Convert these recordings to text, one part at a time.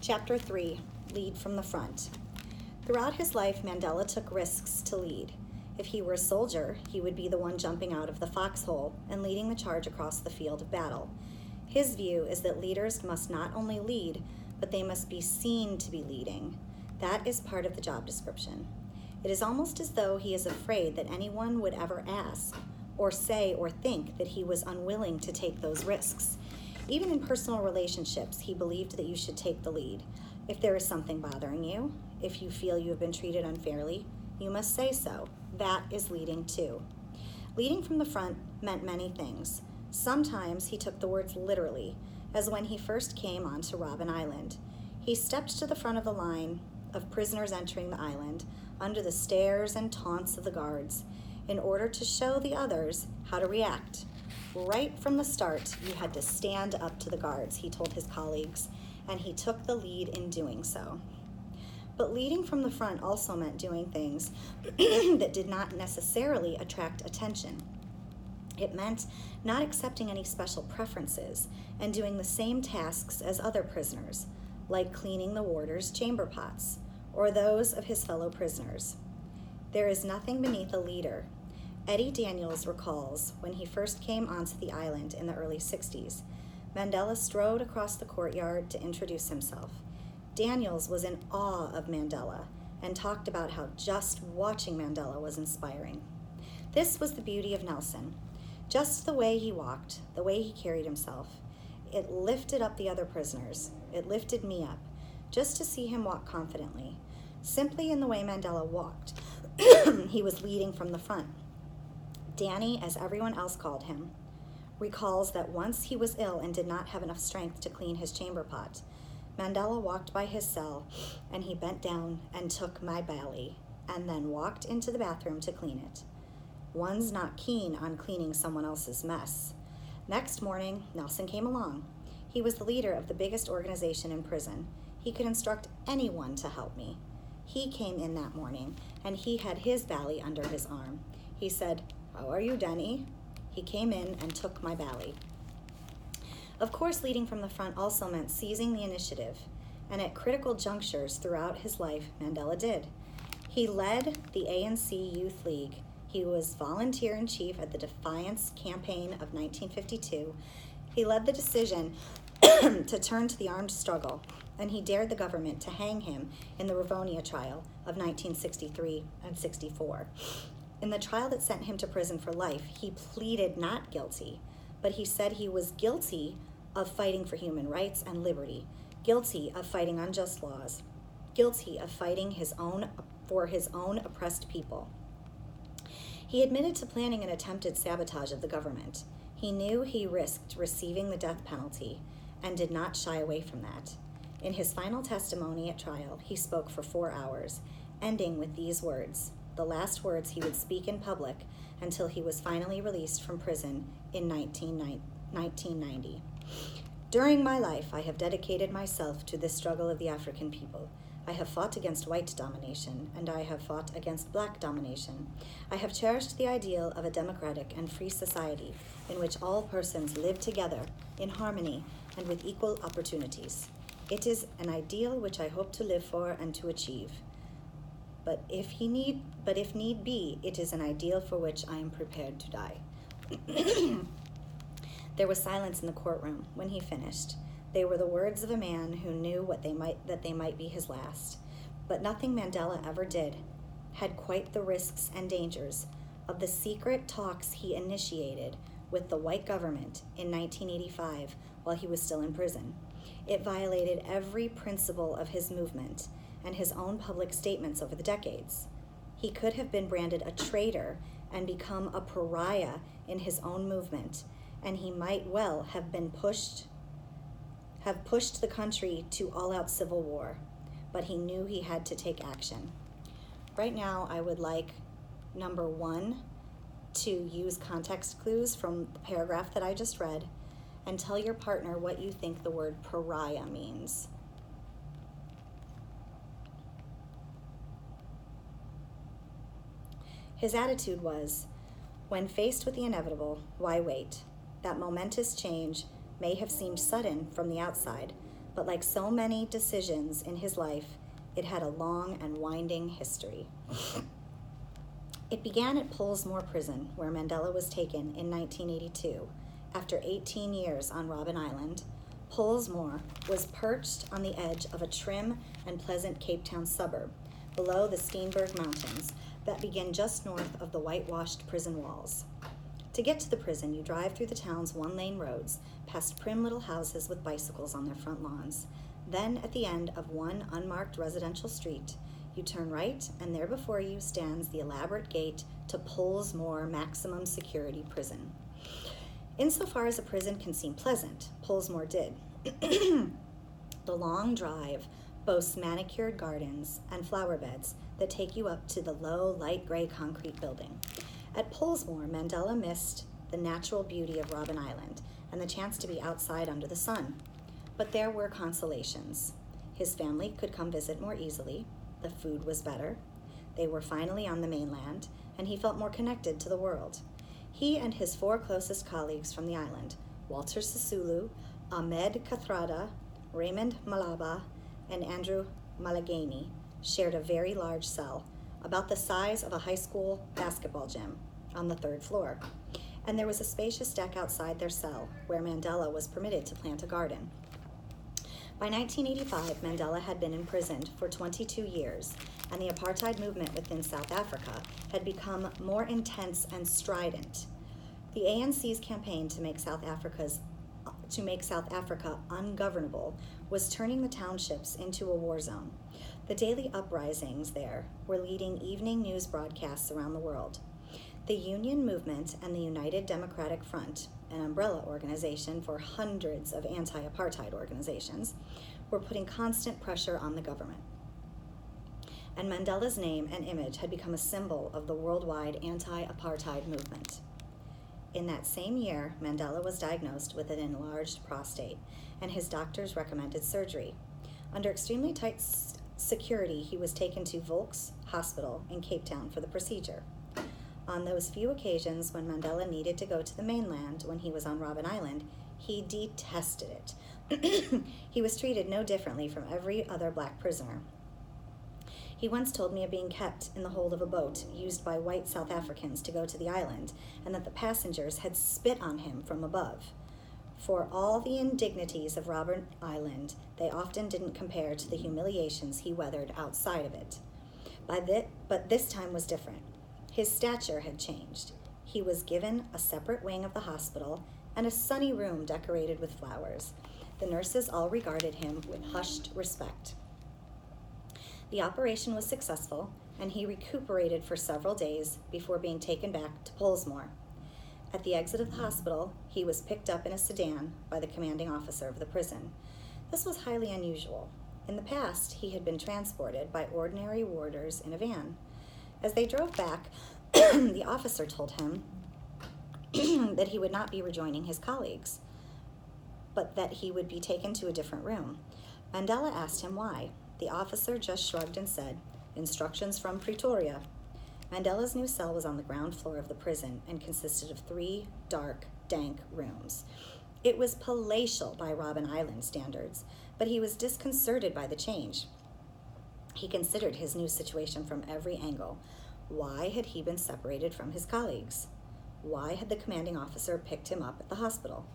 Chapter 3, Lead from the Front. Throughout his life, Mandela took risks to lead. If he were a soldier, he would be the one jumping out of the foxhole and leading the charge across the field of battle. His view is that leaders must not only lead, but they must be seen to be leading. That is part of the job description. It is almost as though he is afraid that anyone would ever ask, or say, or think that he was unwilling to take those risks. Even in personal relationships, he believed that you should take the lead. If there is something bothering you, if you feel you have been treated unfairly, you must say so. That is leading too. Leading from the front meant many things. Sometimes he took the words literally, as when he first came onto Robben Island. He stepped to the front of the line of prisoners entering the island, under the stares and taunts of the guards, in order to show the others how to react. Right from the start, you had to stand up to the guards, he told his colleagues, and he took the lead in doing so. But leading from the front also meant doing things that did not necessarily attract attention. It meant not accepting any special preferences and doing the same tasks as other prisoners, like cleaning the warder's chamber pots or those of his fellow prisoners. There is nothing beneath a leader. Eddie Daniels recalls when he first came onto the island in the early 60s. Mandela strode across the courtyard to introduce himself. Daniels was in awe of Mandela and talked about how just watching Mandela was inspiring. This was the beauty of Nelson. Just the way he walked, the way he carried himself, it lifted up the other prisoners. It lifted me up, just to see him walk confidently. Simply in the way Mandela walked, he was leading from the front. Danny, as everyone else called him, recalls that once he was ill and did not have enough strength to clean his chamber pot. Mandela walked by his cell, and he bent down and took my belly, and then walked into the bathroom to clean it. One's not keen on cleaning someone else's mess. Next morning, Nelson came along. He was the leader of the biggest organization in prison. He could instruct anyone to help me. He came in that morning, and he had his belly under his arm. He said, "How are you, Denny?" He came in and took my belly. Of course, leading from the front also meant seizing the initiative, and at critical junctures throughout his life, Mandela did. He led the ANC Youth League. He was volunteer-in-chief at the Defiance Campaign of 1952. He led the decision to turn to the armed struggle, and he dared the government to hang him in the Rivonia trial of 1963 and 64. In the trial that sent him to prison for life, he pleaded not guilty, but he said he was guilty of fighting for human rights and liberty, guilty of fighting unjust laws, guilty of fighting for his own oppressed people. He admitted to planning an attempted sabotage of the government. He knew he risked receiving the death penalty and did not shy away from that. In his final testimony at trial, he spoke for 4 hours, ending with these words, the last words he would speak in public until he was finally released from prison in 1990. During my life, I have dedicated myself to this struggle of the African people. I have fought against white domination, and I have fought against black domination. I have cherished the ideal of a democratic and free society in which all persons live together in harmony and with equal opportunities. It is an ideal which I hope to live for and to achieve. But if need be, it is an ideal for which I am prepared to die. There was silence in the courtroom when he finished. They were the words of a man who knew that they might be his last. But nothing Mandela ever did had quite the risks and dangers of the secret talks he initiated with the white government in 1985 while he was still in prison. It violated every principle of his movement and his own public statements over the decades. He could have been branded a traitor and become a pariah in his own movement, and he might well have pushed the country to all-out civil war, but he knew he had to take action. Right now, I would like, number 1, to use context clues from the paragraph that I just read, and tell your partner what you think the word pariah means. His attitude was, when faced with the inevitable, why wait? That momentous change may have seemed sudden from the outside, But like so many decisions in his life, it had a long and winding history. It began at Pollsmoor Prison, where Mandela was taken in 1982. After 18 years on Robben Island, Pollsmoor was perched on the edge of a trim and pleasant Cape Town suburb, below the Steenberg Mountains that begin just north of the whitewashed prison walls. To get to the prison, you drive through the town's one-lane roads, past prim little houses with bicycles on their front lawns. Then, at the end of one unmarked residential street, you turn right, and there before you stands the elaborate gate to Pollsmoor Maximum Security Prison. Insofar as a prison can seem pleasant, Pollsmoor did. The long drive boasts manicured gardens and flower beds that take you up to the low, light gray concrete building. At Pollsmoor, Mandela missed the natural beauty of Robben Island and the chance to be outside under the sun. But there were consolations. His family could come visit more easily, the food was better, they were finally on the mainland, and he felt more connected to the world. He and his 4 closest colleagues from the island, Walter Sisulu, Ahmed Kathrada, Raymond Malaba, and Andrew Malagany, shared a very large cell, about the size of a high school basketball gym, on the 3rd floor. And there was a spacious deck outside their cell, where Mandela was permitted to plant a garden. By 1985, Mandela had been imprisoned for 22 years, and the apartheid movement within South Africa had become more intense and strident. The ANC's campaign to make South Africa ungovernable was turning the townships into a war zone. The daily uprisings there were leading evening news broadcasts around the world. The Union Movement and the United Democratic Front, an umbrella organization for hundreds of anti-apartheid organizations, were putting constant pressure on the government. And Mandela's name and image had become a symbol of the worldwide anti-apartheid movement. In that same year, Mandela was diagnosed with an enlarged prostate, and his doctors recommended surgery. Under extremely tight security, he was taken to Volks Hospital in Cape Town for the procedure. On those few occasions when Mandela needed to go to the mainland when he was on Robben Island, he detested it. He was treated no differently from every other black prisoner. He once told me of being kept in the hold of a boat used by white South Africans to go to the island, and that the passengers had spit on him from above. For all the indignities of Robben Island, they often didn't compare to the humiliations he weathered outside of it. But this time was different. His stature had changed. He was given a separate wing of the hospital and a sunny room decorated with flowers. The nurses all regarded him with hushed respect. The operation was successful, and he recuperated for several days before being taken back to Pollsmoor. At the exit of the hospital, he was picked up in a sedan by the commanding officer of the prison. This was highly unusual. In the past, he had been transported by ordinary warders in a van. As they drove back, the officer told him that he would not be rejoining his colleagues, but that he would be taken to a different room. Mandela asked him why. The officer just shrugged and said, "Instructions from Pretoria." Mandela's new cell was on the ground floor of the prison and consisted of 3 dark, dank rooms. It was palatial by Robben Island standards, but he was disconcerted by the change. He considered his new situation from every angle. Why had he been separated from his colleagues? Why had the commanding officer picked him up at the hospital?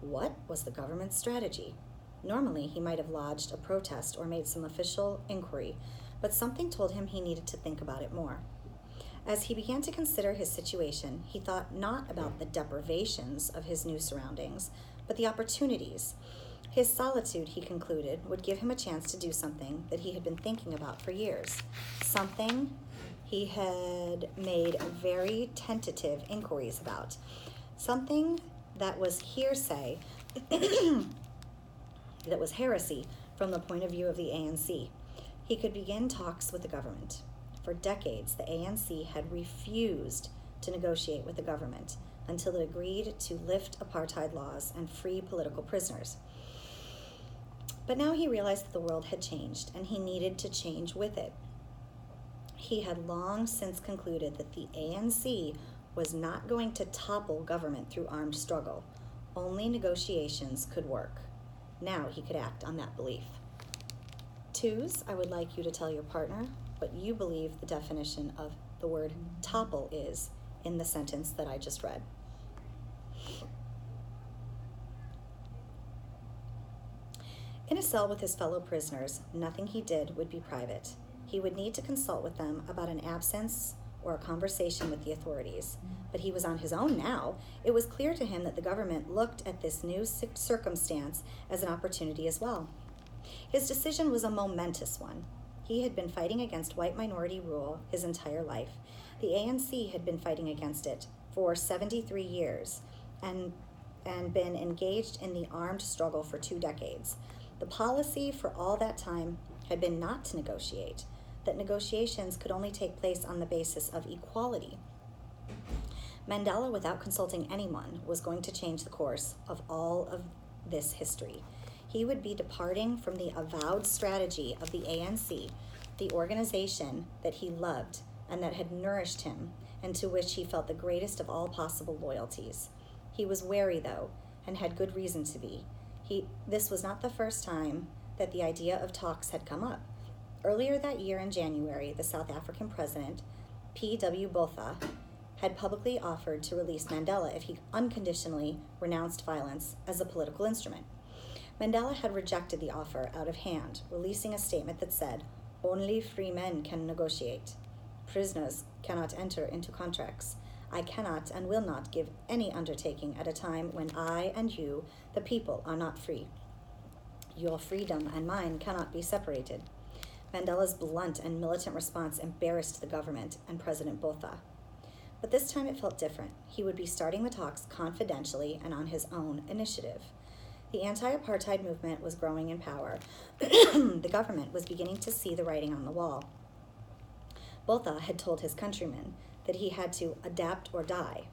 What was the government's strategy? Normally, he might have lodged a protest or made some official inquiry, but something told him he needed to think about it more. As he began to consider his situation, he thought not about the deprivations of his new surroundings, but the opportunities. His solitude, he concluded, would give him a chance to do something that he had been thinking about for years, something he had made very tentative inquiries about, something that was hearsay, that was heresy from the point of view of the ANC. He could begin talks with the government. For decades, the ANC had refused to negotiate with the government until it agreed to lift apartheid laws and free political prisoners. But now he realized that the world had changed, and he needed to change with it. He had long since concluded that the ANC was not going to topple government through armed struggle. Only negotiations could work. Now he could act on that belief. Twos, I would like you to tell your partner what you believe the definition of the word topple is in the sentence that I just read. In a cell with his fellow prisoners, nothing he did would be private. He would need to consult with them about an absence or a conversation with the authorities. But he was on his own now. It was clear to him that the government looked at this new circumstance as an opportunity as well. His decision was a momentous one. He had been fighting against white minority rule his entire life. The ANC had been fighting against it for 73 years and been engaged in the armed struggle for 2 decades. The policy for all that time had been not to negotiate, that negotiations could only take place on the basis of equality. Mandela, without consulting anyone, was going to change the course of all of this history. He would be departing from the avowed strategy of the ANC, the organization that he loved and that had nourished him and to which he felt the greatest of all possible loyalties. He was wary, though, and had good reason to be. This was not the first time that the idea of talks had come up. Earlier that year in January, the South African president, P.W. Botha, had publicly offered to release Mandela if he unconditionally renounced violence as a political instrument. Mandela had rejected the offer out of hand, releasing a statement that said, "Only free men can negotiate. Prisoners cannot enter into contracts. I cannot and will not give any undertaking at a time when I and you, the people, are not free. Your freedom and mine cannot be separated." Mandela's blunt and militant response embarrassed the government and President Botha. But this time it felt different. He would be starting the talks confidentially and on his own initiative. The anti-apartheid movement was growing in power. The government was beginning to see the writing on the wall. Botha had told his countrymen that he had to adapt or die.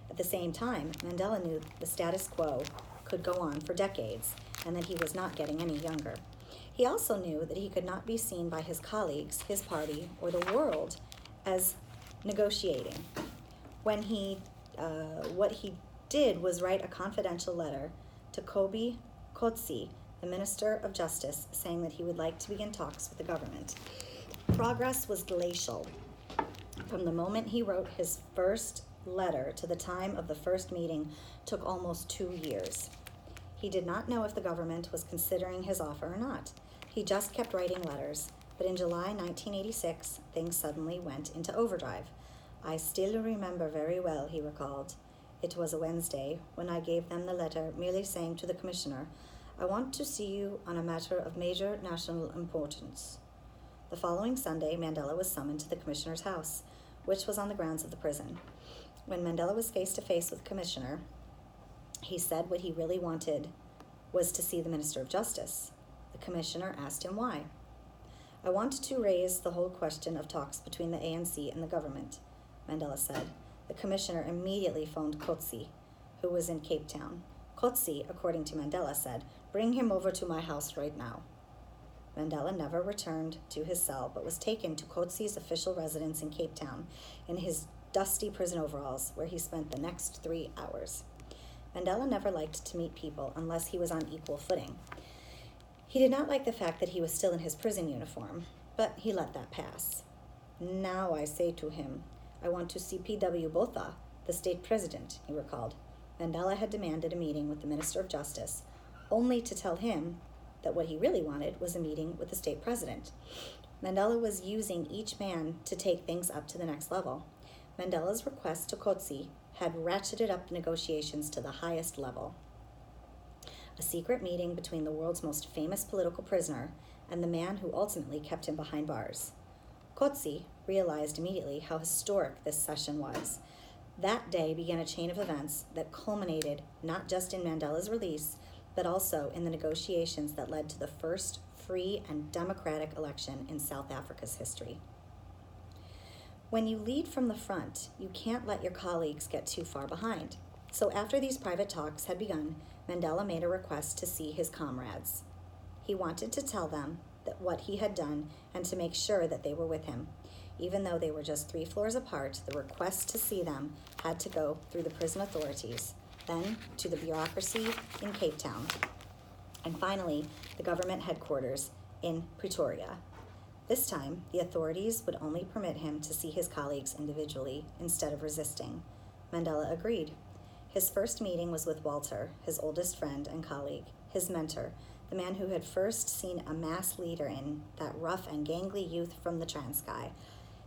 At the same time, Mandela knew the status quo could go on for decades and that he was not getting any younger. He also knew that he could not be seen by his colleagues, his party, or the world as negotiating. What he did was write a confidential letter to Kobe Kotsi, the Minister of Justice, saying that he would like to begin talks with the government. Progress was glacial. From the moment he wrote his first letter to the time of the first meeting took almost 2 years. He did not know if the government was considering his offer or not. He just kept writing letters, but in July 1986, things suddenly went into overdrive. "I still remember very well," he recalled. "It was a Wednesday when I gave them the letter merely saying to the commissioner, 'I want to see you on a matter of major national importance.'" The following Sunday, Mandela was summoned to the commissioner's house, which was on the grounds of the prison. When Mandela was face to face with the commissioner, he said what he really wanted was to see the Minister of Justice. The commissioner asked him why. "I want to raise the whole question of talks between the ANC and the government," Mandela said. The commissioner immediately phoned Kotsi, who was in Cape Town. Kotsi, according to Mandela, said, "Bring him over to my house right now." Mandela never returned to his cell, but was taken to Kotsi's official residence in Cape Town in his dusty prison overalls, where he spent the next 3 hours. Mandela never liked to meet people unless he was on equal footing. He did not like the fact that he was still in his prison uniform, but he let that pass. "Now I say to him, I want to see P.W. Botha, the state president," he recalled. Mandela had demanded a meeting with the Minister of Justice, only to tell him that what he really wanted was a meeting with the state president. Mandela was using each man to take things up to the next level. Mandela's request to Kotsi had ratcheted up negotiations to the highest level. A secret meeting between the world's most famous political prisoner and the man who ultimately kept him behind bars. Kotsi realized immediately how historic this session was. That day began a chain of events that culminated not just in Mandela's release, but also in the negotiations that led to the first free and democratic election in South Africa's history. When you lead from the front, you can't let your colleagues get too far behind. So after these private talks had begun, Mandela made a request to see his comrades. He wanted to tell them that what he had done and to make sure that they were with him. Even though they were just 3 floors apart, the request to see them had to go through the prison authorities, then to the bureaucracy in Cape Town. and finally, the government headquarters in Pretoria. This time, the authorities would only permit him to see his colleagues individually instead of resisting. Mandela agreed. His first meeting was with Walter, his oldest friend and colleague, his mentor, the man who had first seen a mass leader in that rough and gangly youth from the Transkei.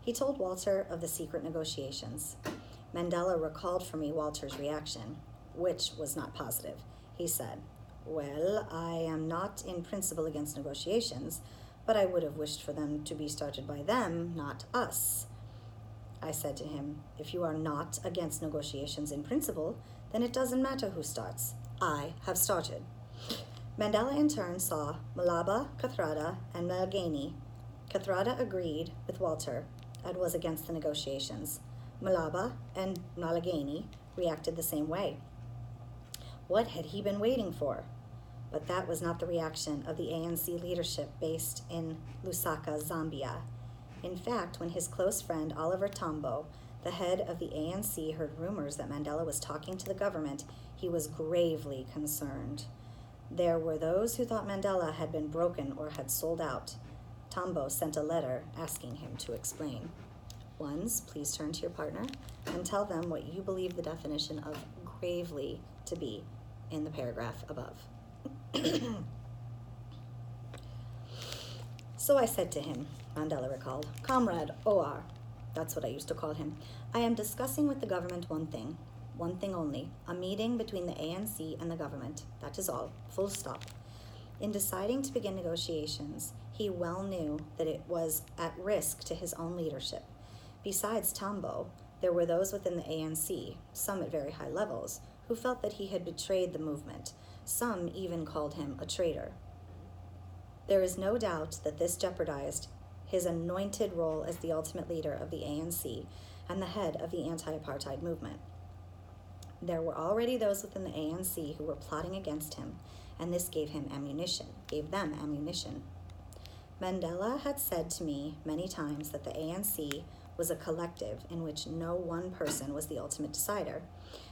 He told Walter of the secret negotiations. Mandela recalled for me Walter's reaction, which was not positive. He said, "Well, I am not in principle against negotiations, but I would have wished for them to be started by them, not us." I said to him, "If you are not against negotiations in principle, then it doesn't matter who starts. I have started." Mandela in turn saw Malaba, Kathrada, and Malageni. Kathrada agreed with Walter and was against the negotiations. Malaba and Malageni reacted the same way. What had he been waiting for? But that was not the reaction of the ANC leadership based in Lusaka, Zambia. In fact, when his close friend Oliver Tambo, the head of the ANC, heard rumors that Mandela was talking to the government, he was gravely concerned. There were those who thought Mandela had been broken or had sold out. Tambo sent a letter asking him to explain. Ones, please turn to your partner and tell them what you believe the definition of gravely to be in the paragraph above. So I said to him, Mandela recalled, "Comrade OR," that's what I used to call him, "I am discussing with the government one thing only, a meeting between the ANC and the government. That is all, full stop." In deciding to begin negotiations, he well knew that it was at risk to his own leadership. Besides Tambo, there were those within the ANC, some at very high levels, who felt that he had betrayed the movement. Some even called him a traitor. There is no doubt that this jeopardized his anointed role as the ultimate leader of the ANC and the head of the anti-apartheid movement. There were already those within the ANC who were plotting against him, and this gave them ammunition. Mandela had said to me many times that the ANC was a collective in which no one person was the ultimate decider.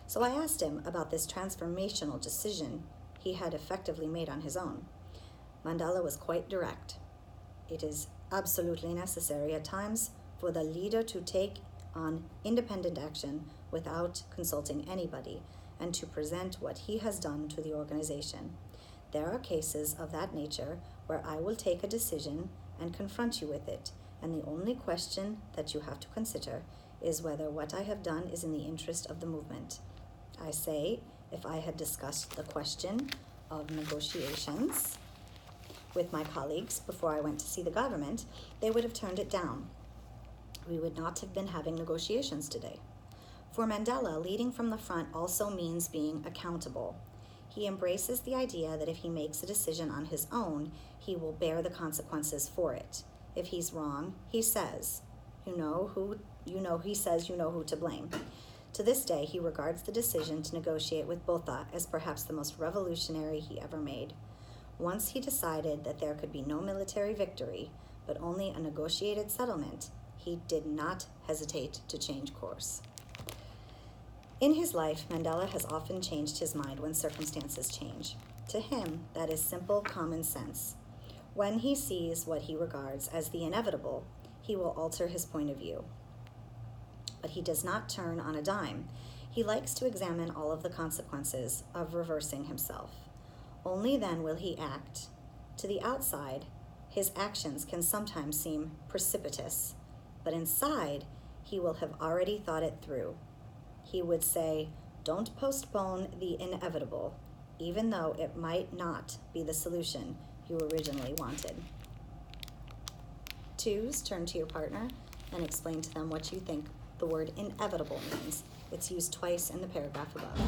So I asked him about this transformational decision he had effectively made on his own. Mandela was quite direct. It is absolutely necessary at times for the leader to take on independent action without consulting anybody and to present what he has done to the organization. There are cases of that nature where I will take a decision and confront you with it, and the only question that you have to consider is whether what I have done is in the interest of the movement. I say, if I had discussed the question of negotiations with my colleagues before I went to see the government, they would have turned it down. We would not have been having negotiations today. For Mandela, leading from the front also means being accountable. He embraces the idea that if he makes a decision on his own, he will bear the consequences for it. If he's wrong, he says, you know who to blame. To this day, he regards the decision to negotiate with Botha as perhaps the most revolutionary he ever made. Once he decided that there could be no military victory, but only a negotiated settlement, he did not hesitate to change course. In his life, Mandela has often changed his mind when circumstances change. To him, that is simple common sense. When he sees what he regards as the inevitable, he will alter his point of view. But he does not turn on a dime. He likes to examine all of the consequences of reversing himself. Only then will he act. To the outside, his actions can sometimes seem precipitous, but inside, he will have already thought it through. He would say, don't postpone the inevitable, even though it might not be the solution you originally wanted. Twos, turn to your partner and explain to them what you think the word inevitable means. It's used twice in the paragraph above.